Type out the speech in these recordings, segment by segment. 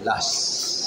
last.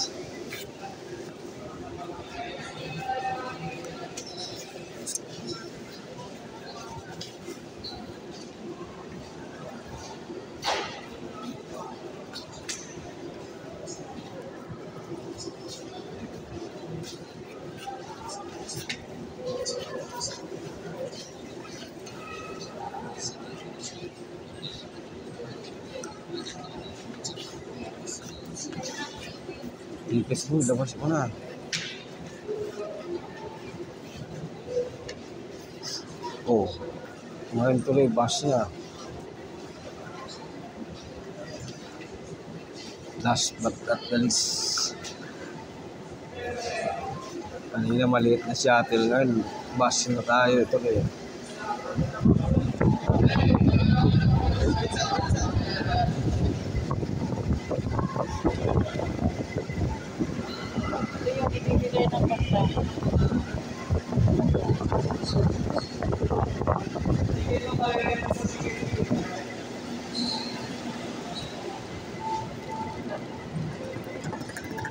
Tipis mo, labas mo na. Oh, ngayon tuloy bus niya. Last but not the least. Kanina maliit na shuttle, ngayon bus na tayo tuloy.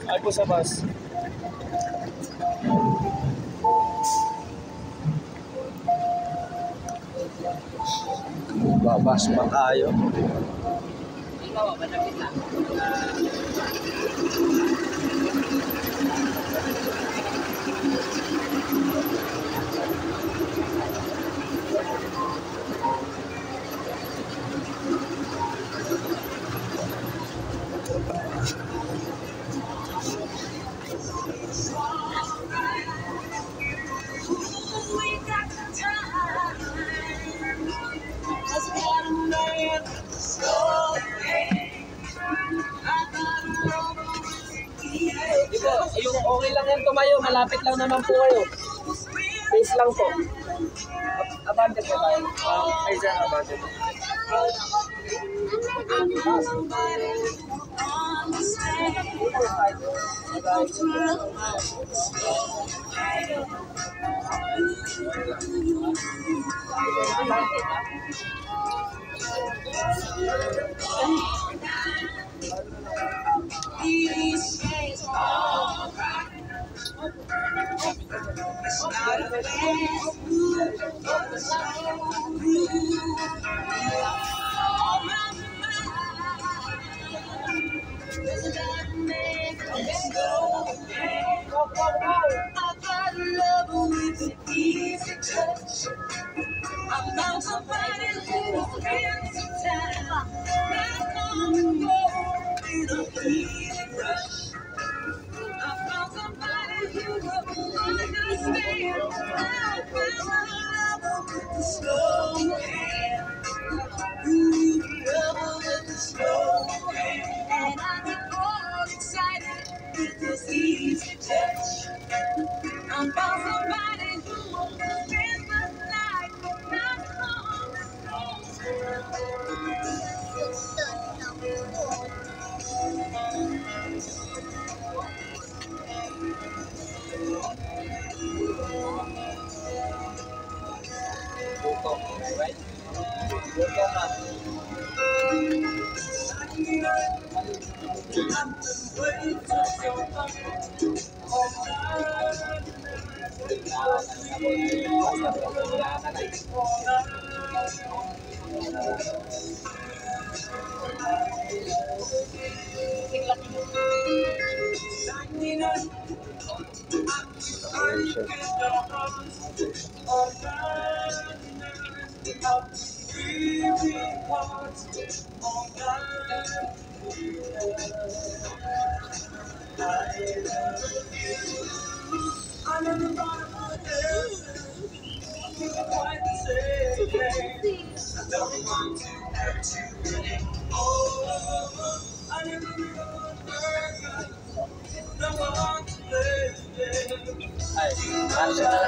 Ay po sa bus. Babas pa tayo. Yung okay lang yan tumayo, malapit lang naman po kayo. Face lang po. Abante po tayo. Ay dyan, abante po.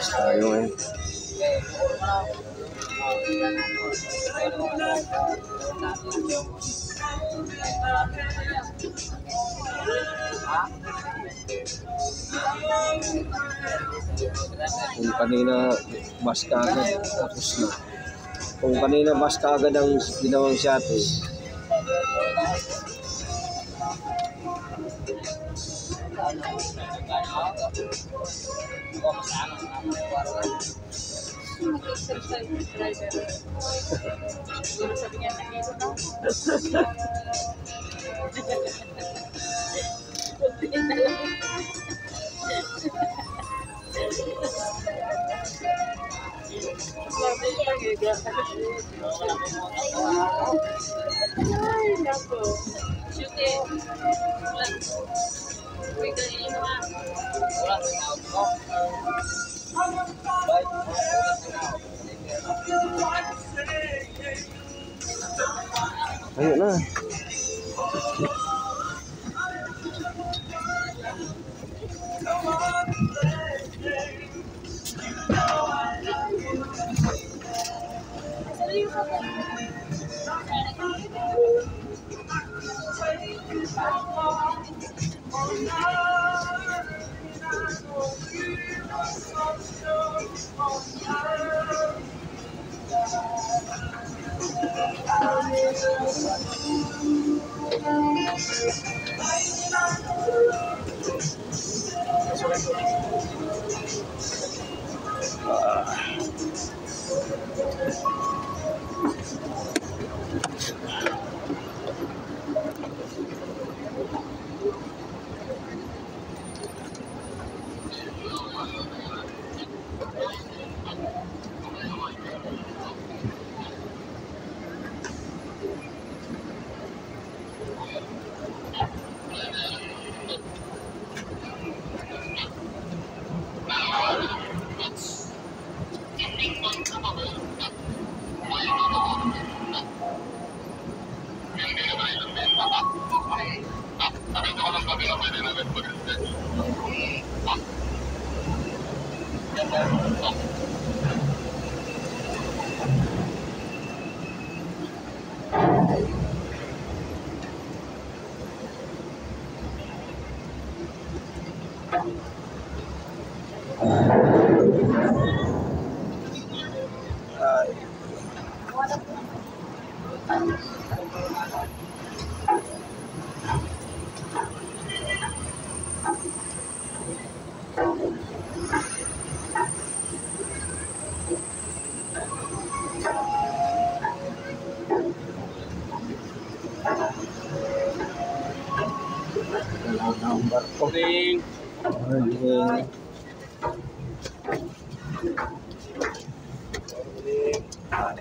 Tayo eh. Kung kanina bus ka agad, tapos na. Kung kanina bus ka agad ang ginawang shuttle. Ay, nako. Shooting. Ayun na. Morning.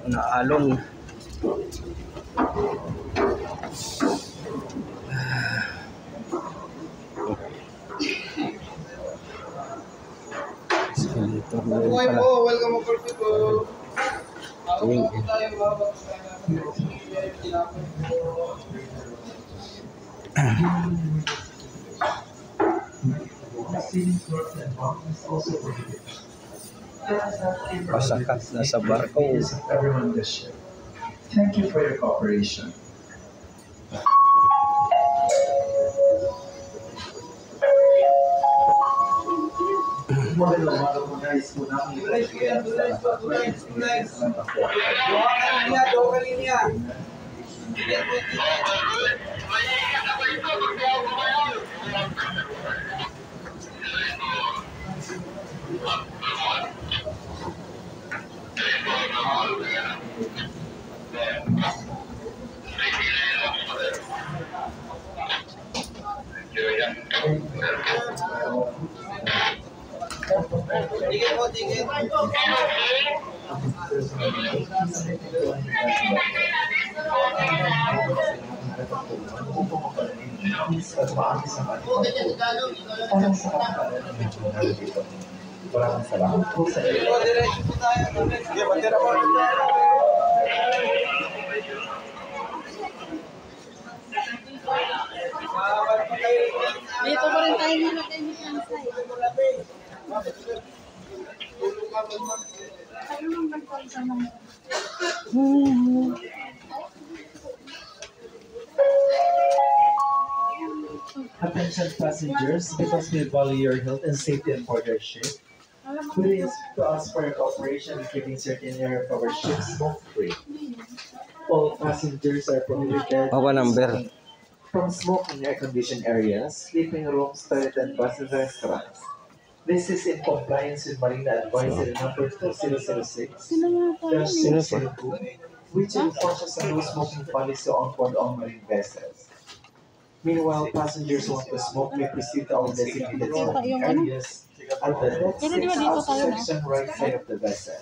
Naalong. Escalator na rin pala. Welcome aboard po. Tuwing. Pasakat na sa barko. Everyone this ship. Thank you for your cooperation. Salamat po sa iyo. Dito pa rin tayo nilagay ni Kansay. Tayo nang nagpalsa naman. Attention passengers, because we value your health and safety on board our ship, please to ask for your cooperation in keeping certain area of our ship smoke free. All passengers are prohibited Apa number? from smoking air-conditioned areas, sleeping rooms, toilet and bus and restaurants. This is in compliance with Marina Advisory number 2006 Sino nga tayo? 002, which enforces a no smoking policy on board all marine vessels. Meanwhile, passengers who want to smoke may proceed to our designated smoking areas at the deck Pero di ba dito tayo, no? section right side of the vessel.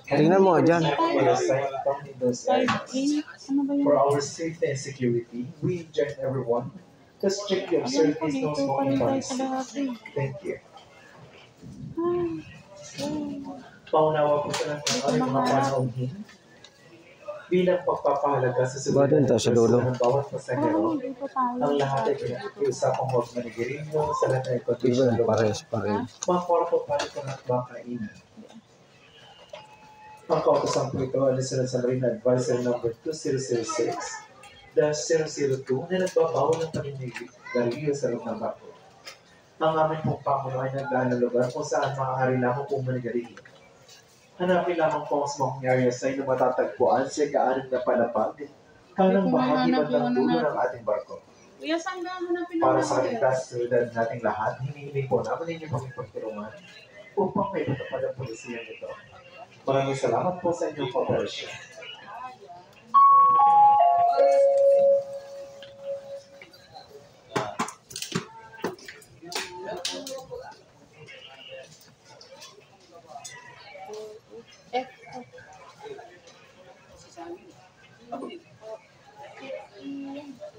Tingnan mo dyan. Your sign down in those areas. 5A? Ano ba yun? For our safety and security, we enjoin everyone to strictly observe Ayan po, this no dito pa smoking rin tayo policy. sa lahat eh. Thank you. Ay, Paunawa po sa lahat ng aming mga panauhin bilang pagpapahalaga sa Ba din to, sa dulo? ng bawat oh, pasahero. dito tayo. Ang lahat ay pinag-iusapang huwag manigirinyo sa lahat ng Diba? condition ng Pares pa rin. mga korpo para ito at bakain. Ang kautosan po ito ay nasunod sa Marine Advisory number 2006-002 na nagbabawal ng paninigarilyo sa loob ng barko. Ang aming pong pamuno ay naglaan ng lugar kung saan maaari lamang pong manigarilyo. Hanapin lamang po ang smoking area sa inyo matatagpuan sa ikaanim na palapag kanang bahagi bandang dulo ng ating barko. Kuya, saan ka hanapin Para sa kaligtas seguridad nating lahat, hinihiling po namin ninyo pong ipagtulungan upang may patapad ang polisiyang ito. Maraming salamat po sa inyong cooperation.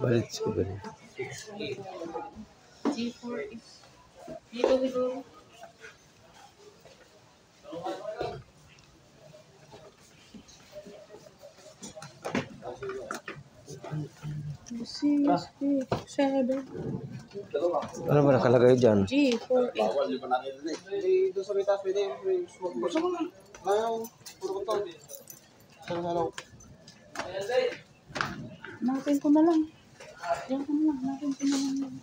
Balik siguro. G4 is dito siguro. Seven. Ano ba nakalagay dyan? G4A. Natin ko na lang. Diyan ko na lang. Natin ko na lang.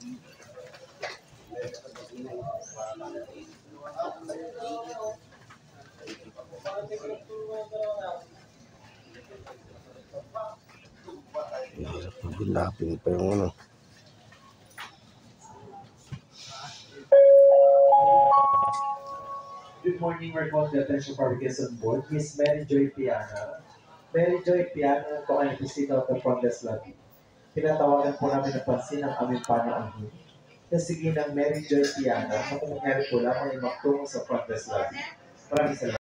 Bilapin pa yung ano. Good morning, we're calling the attention for our guests on board, Miss Mary Joy Piana. Mary Joy Piana, ito ay bisita at the front desk lobby. Pinatawagan po namin ng pansin ang aming panauhin. Sige ng Mary Joy Piana, na kung nangyari po lamang ay magtungo sa front desk lobby. Maraming salamat.